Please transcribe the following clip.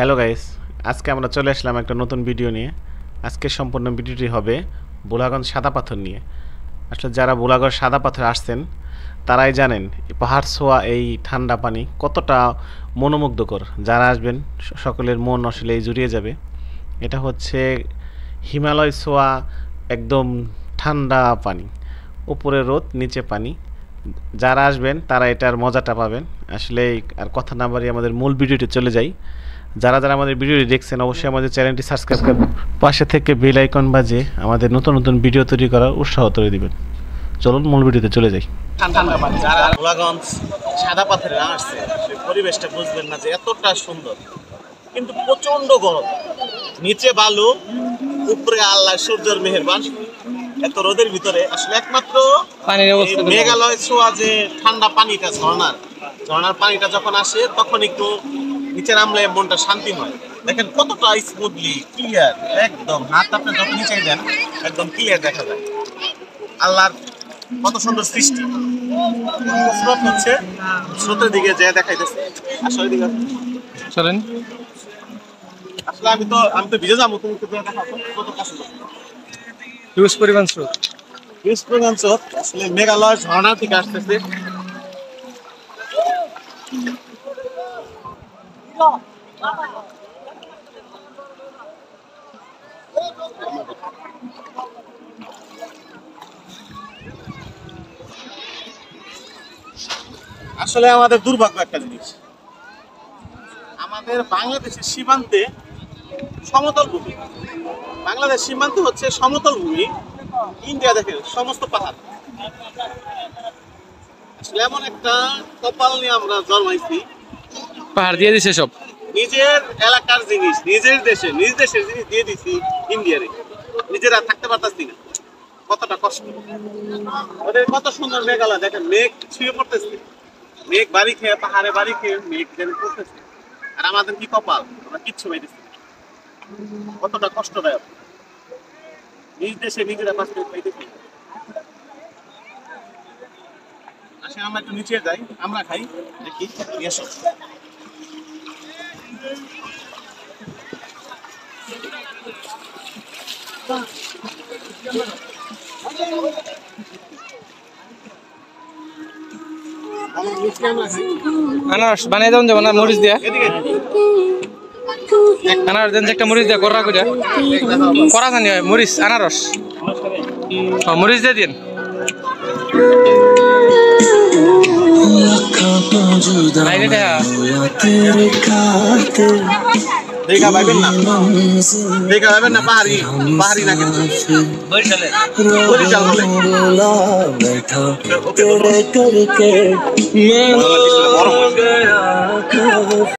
Hello guys, আজকে আমরা চলে আসলাম একটা নতুন ভিডিও নিয়ে। আজকে সম্পূর্ণ ভিডিওটি হবে বোলাগঞ্জ সাদা পাথর নিয়ে। আসলে যারা বোলাগঞ্জ সাদা পাথর আসছেন তারাই জানেন পাহাড় ছোঁয়া এই ঠান্ডা পানি কতটা মনোমুগ্ধকর। যারা আসবেন সকলের মন আসলে জুড়িয়ে যাবে। এটা হচ্ছে হিমালয় ছোঁয়া একদম ঠান্ডা পানি, উপরে রোদ নিচে পানি। যারা আসবেন তারা এটার মজাটা পাবেন। আসলে আর কথা না বাড়িয়ে আমাদের মূল ভিডিওতে চলে যাই। যারা যারা আমাদের ভিডিওটি দেখছেন অবশ্যই আমাদের চ্যানেলটি সাবস্ক্রাইব করবেন, পাশে থেকে বেল আইকন বাজিয়ে আমাদের নতুন নতুন ভিডিও তৈরি করার উৎসাহ তৈরি দিবেন। চলুন মূল ভিডিওতে চলে যাই। যারা বোলাগঞ্জ সাদা পাথরে আসছে সেই পরিবেশটা বুঝবেন না যে এতটা সুন্দর, কিন্তু প্রচন্ড গরম। নিচে বালু, উপরে আল্লাহ সূর্যের মেহেরবান। এত রোদের ভিতরে আসলে একমাত্র মেঘালয় ছোঁয়া যে ঠান্ডা পানিটা, ঝর্ণার পানিটা যখন আসে তখন একটু নিচে নামলে মনটা শান্তি হয়। দেখেন কতটা স্মুথলি ক্লিয়ার, একদম হাত আপনি যখন নিচে দেন একদম ক্লিয়ার দেখা যায়। আল্লাহর কত সুন্দর সৃষ্টি। স্রোত হচ্ছে, স্রোতের দিকে যে দেখাইতেছে। আসলে দিকে চলেন। আসলে আমি তো ভিজে যাবো, তুমি তো দেখাবো কত কষ্ট। হিউজ পরিমাণ স্রোত, হিউজ পরিমাণ স্রোত আসলে মেঘালয় ঝর্ণা থেকে আসতেছে। আসলে আমাদের দুর্ভাগ্য একটা জিনিস, আমাদের বাংলাদেশের সীমান্তে সমতল ভূমি। বাংলাদেশ সীমান্ত হচ্ছে সমতল ভূমি, ইন্ডিয়া দেখেন সমস্ত পাহাড়। আসলে এমন একটা কপাল নিয়ে আমরা জন্মাইছি, পাহাড় দিয়ে দিছে সব। নিজের এলাকার জিনিস, নিজের দেশের জিনিস দিয়ে দিছি ইন্ডিয়ারে, নিজেরা থাকতে পারতাছি না। কতটা কষ্ট। ওদের কত সুন্দর মেঘালয় দেখেন, মেঘ ছুঁয়ে পড়তেছে, মেঘ বাড়ি খেয়ে, পাহাড়ে বাড়ি খেয়ে মেঘ যেন পড়তেছে। আর আমাদের কি কপাল, আমরা কিচ্ছু পাইতেছি। কতটা কষ্টদায়ক, নিজ দেশে নিজেরা পাইতেছি। আসলে আমরা একটু নিচে যাই, আমরা খাই, দেখি এসো। আনারস বানিয়ে দেন, যাবো না মরিচ দিয়া। আনারস দেন একটা মরিচ দিয়া, করা করে করা জানি হয় মরিচ আনারস। মরিচ দিয়ে দিন। দেখা পাইবেন না, পাহাড়ি না কিন্তু বরিশাল বলে।